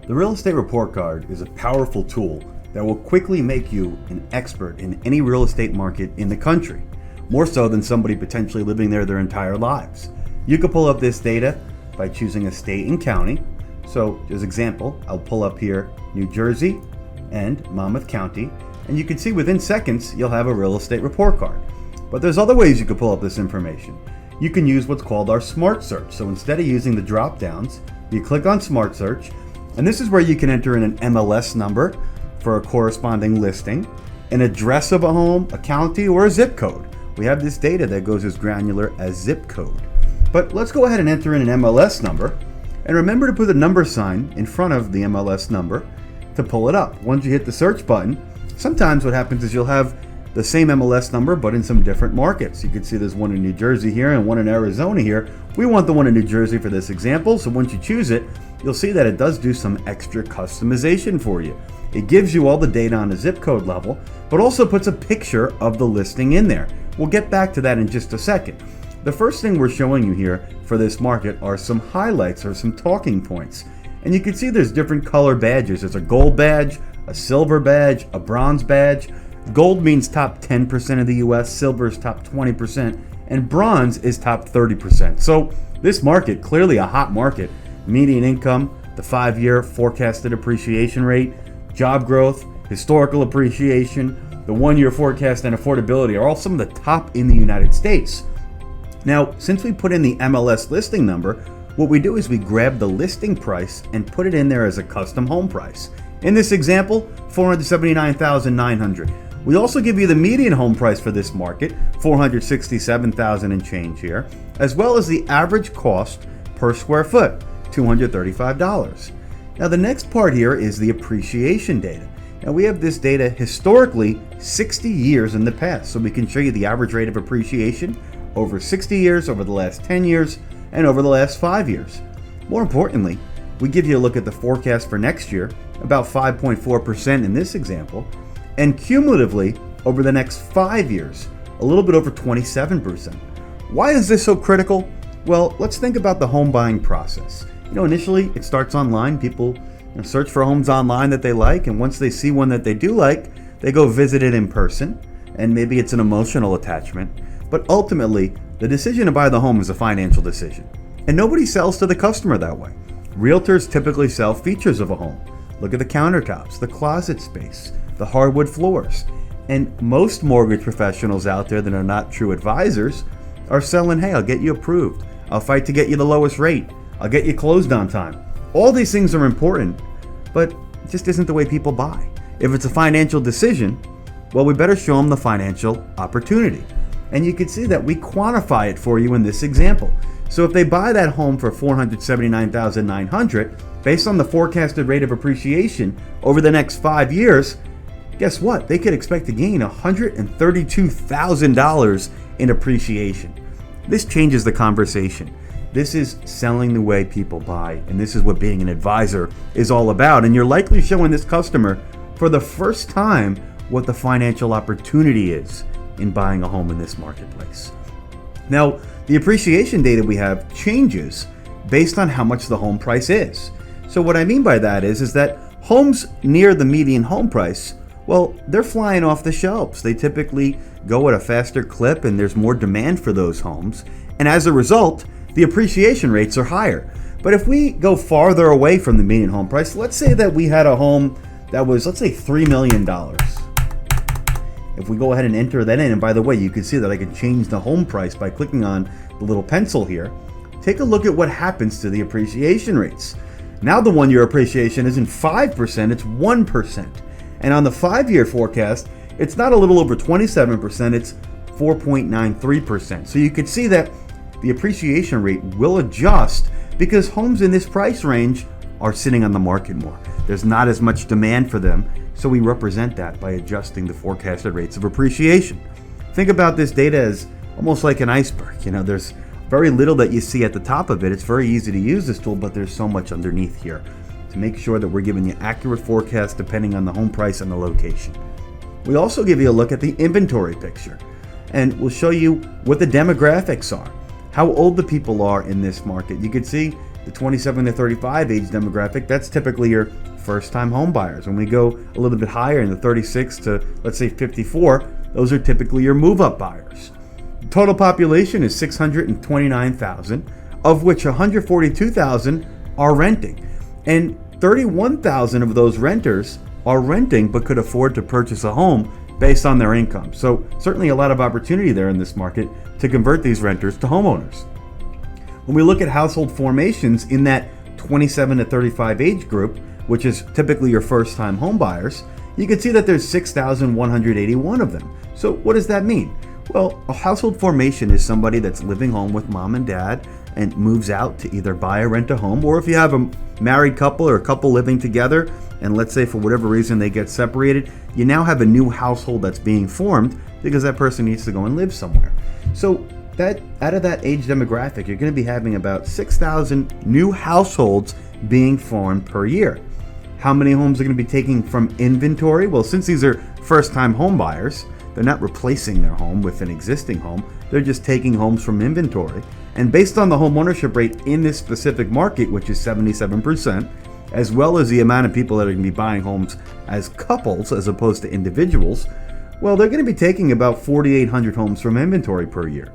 The Real Estate Report Card is a powerful tool that will quickly make you an expert in any real estate market in the country, more so than somebody potentially living there their entire lives. You can pull up this data by choosing a state and county. So, as example, I'll pull up here New Jersey and Monmouth County, and you can see within seconds you'll have a real estate report card. But there's other ways you can pull up this information. You can use what's called our Smart Search. So instead of using the drop downs, you click on Smart Search, and this is where you can enter in an MLS number for a corresponding listing, an address of a home, a county, or a zip code. We have this data that goes as granular as zip code. But let's go ahead and enter in an MLS number, and remember to put the number sign in front of the MLS number to pull it up. Once you hit the search button, sometimes what happens is you'll have the same MLS number but in some different markets. You can see there's one in New Jersey here and one in Arizona here. We want the one in New Jersey for this example, so once you choose it, you'll see that it does do some extra customization for you. It gives you all the data on a zip code level, but also puts a picture of the listing in there. We'll get back to that in just a second. The first thing we're showing you here for this market are some highlights or some talking points. And you can see there's different color badges. There's a gold badge, a silver badge, a bronze badge. Gold means top 10% of the US, silver is top 20%, and bronze is top 30%. So this market, clearly a hot market. Median income, the 5-year forecasted appreciation rate, job growth, historical appreciation, the 1-year forecast, and affordability are all some of the top in the United States. Now, since we put in the MLS listing number, what we do is we grab the listing price and put it in there as a custom home price. In this example, $479,900. We also give you the median home price for this market, $467,000 and change here, as well as the average cost per square foot, $235. Now the next part here is the appreciation data. Now we have this data historically 60 years in the past, so we can show you the average rate of appreciation over 60 years, over the last 10 years, and over the last 5 years. More importantly, we give you a look at the forecast for next year, about 5.4% in this example, and cumulatively over the next 5 years, a little bit over 27%. Why is this so critical? Well, let's think about the home buying process. Initially it starts online. People search for homes online that they like, and once they see one that they do like, they go visit it in person, and maybe it's an emotional attachment. But ultimately, the decision to buy the home is a financial decision, and nobody sells to the customer that way. Realtors typically sell features of a home. Look at the countertops, the closet space, the hardwood floors. And most mortgage professionals out there that are not true advisors are selling, hey, I'll get you approved. I'll fight to get you the lowest rate. I'll get you closed on time. All these things are important, but it just isn't the way people buy. If it's a financial decision, well, we better show them the financial opportunity. And you can see that we quantify it for you in this example. So if they buy that home for $479,900, based on the forecasted rate of appreciation over the next 5 years, guess what? They could expect to gain $132,000 in appreciation. This changes the conversation. This is selling the way people buy, and this is what being an advisor is all about. And you're likely showing this customer for the first time what the financial opportunity is in buying a home in this marketplace. Now, the appreciation data we have changes based on how much the home price is. So what I mean by that is that homes near the median home price, well, they're flying off the shelves. They typically go at a faster clip, and there's more demand for those homes. And as a result, the appreciation rates are higher. But if we go farther away from the median home price, let's say that we had a home that was, let's say, $3 million. If we go ahead and enter that in, and by the way, you can see that I can change the home price by clicking on the little pencil here. Take a look at what happens to the appreciation rates. Now the 1-year appreciation isn't 5%, it's 1%. And on the 5-year forecast, it's not a little over 27%, it's 4.93%. So you can see that the appreciation rate will adjust because homes in this price range are sitting on the market more. There's not as much demand for them, so we represent that by adjusting the forecasted rates of appreciation. Think about this data as almost like an iceberg. There's very little that you see at the top of it. It's very easy to use this tool, but there's so much underneath here to make sure that we're giving you accurate forecasts depending on the home price and the location. We also give you a look at the inventory picture, and we'll show you what the demographics are, how old the people are in this market. You can see The 27 to 35 age demographic, that's typically your first-time home buyers. When we go a little bit higher in the 36 to, let's say, 54, those are typically your move-up buyers. The total population is 629,000, of which 142,000 are renting. And 31,000 of those renters are renting but could afford to purchase a home based on their income. So certainly a lot of opportunity there in this market to convert these renters to homeowners. When we look at household formations in that 27 to 35 age group, which is typically your first-time home buyers, you can see that there's 6,181 of them. So what does that mean? Well, a household formation is somebody that's living home with mom and dad and moves out to either buy or rent a home, or if you have a married couple or a couple living together, and let's say for whatever reason they get separated, you now have a new household that's being formed because that person needs to go and live somewhere. So that out of that age demographic, you're going to be having about 6,000 new households being formed per year. How many homes are going to be taking from inventory? Well, since these are first-time home buyers, they're not replacing their home with an existing home. They're just taking homes from inventory. And based on the home ownership rate in this specific market, which is 77%, as well as the amount of people that are going to be buying homes as couples as opposed to individuals, well, they're going to be taking about 4,800 homes from inventory per year.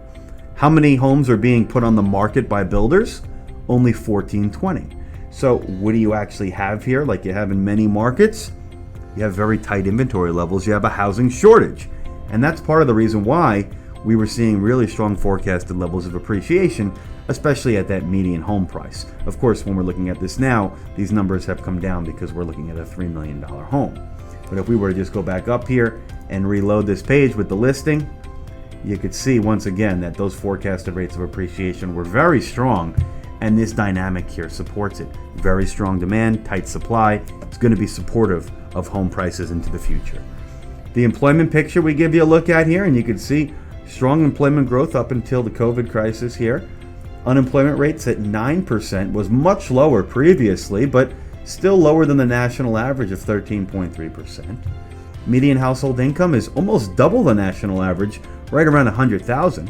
How many homes are being put on the market by builders? Only 1,420. So what do you actually have here? Like you have in many markets, you have very tight inventory levels. You have a housing shortage. And that's part of the reason why we were seeing really strong forecasted levels of appreciation, especially at that median home price. Of course, when we're looking at this now, these numbers have come down because we're looking at a $3 million home. But if we were to just go back up here and reload this page with the listing, you could see once again that those forecasted rates of appreciation were very strong, and this dynamic here supports it. Very strong demand, tight supply. It's going to be supportive of home prices into the future. The employment picture we give you a look at here, and you can see strong employment growth up until the COVID crisis here. Unemployment rates at 9% was much lower previously, but still lower than the national average of 13.3%. Median household income is almost double the national average, right around $100,000.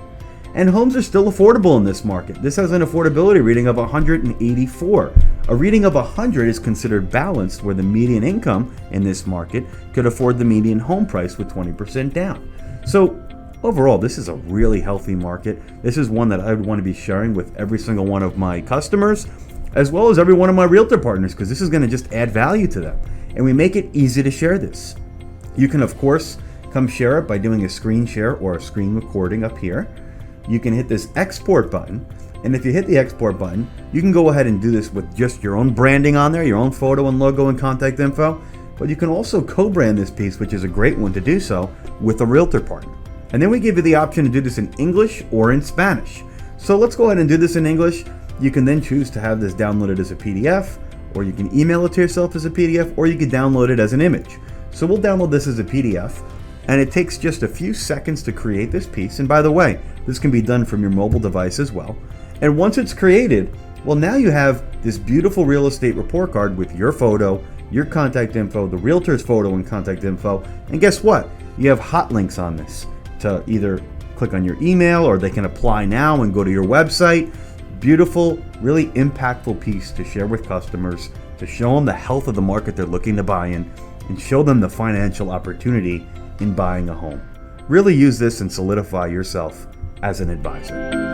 And homes are still affordable in this market. This has an affordability reading of 184. A reading of 100 is considered balanced, where the median income in this market could afford the median home price with 20% down. So overall, this is a really healthy market. This is one that I would want to be sharing with every single one of my customers, as well as every one of my realtor partners, because this is going to just add value to them. And we make it easy to share this. You can, of course, come share it by doing a screen share or a screen recording up here. You can hit this export button, and if you hit the export button, you can go ahead and do this with just your own branding on there, your own photo and logo and contact info, but you can also co-brand this piece, which is a great one to do so, with a realtor partner. And then we give you the option to do this in English or in Spanish. So let's go ahead and do this in English. You can then choose to have this downloaded as a PDF, or you can email it to yourself as a PDF, or you can download it as an image. So we'll download this as a PDF. And it takes just a few seconds to create this piece. And by the way, this can be done from your mobile device as well. And once it's created, well, now you have this beautiful real estate report card with your photo, your contact info, the realtor's photo and contact info. And guess what? You have hot links on this to either click on your email, or they can apply now and go to your website. Beautiful, really impactful piece to share with customers, to show them the health of the market they're looking to buy in, and show them the financial opportunity in buying a home. Really use this and solidify yourself as an advisor.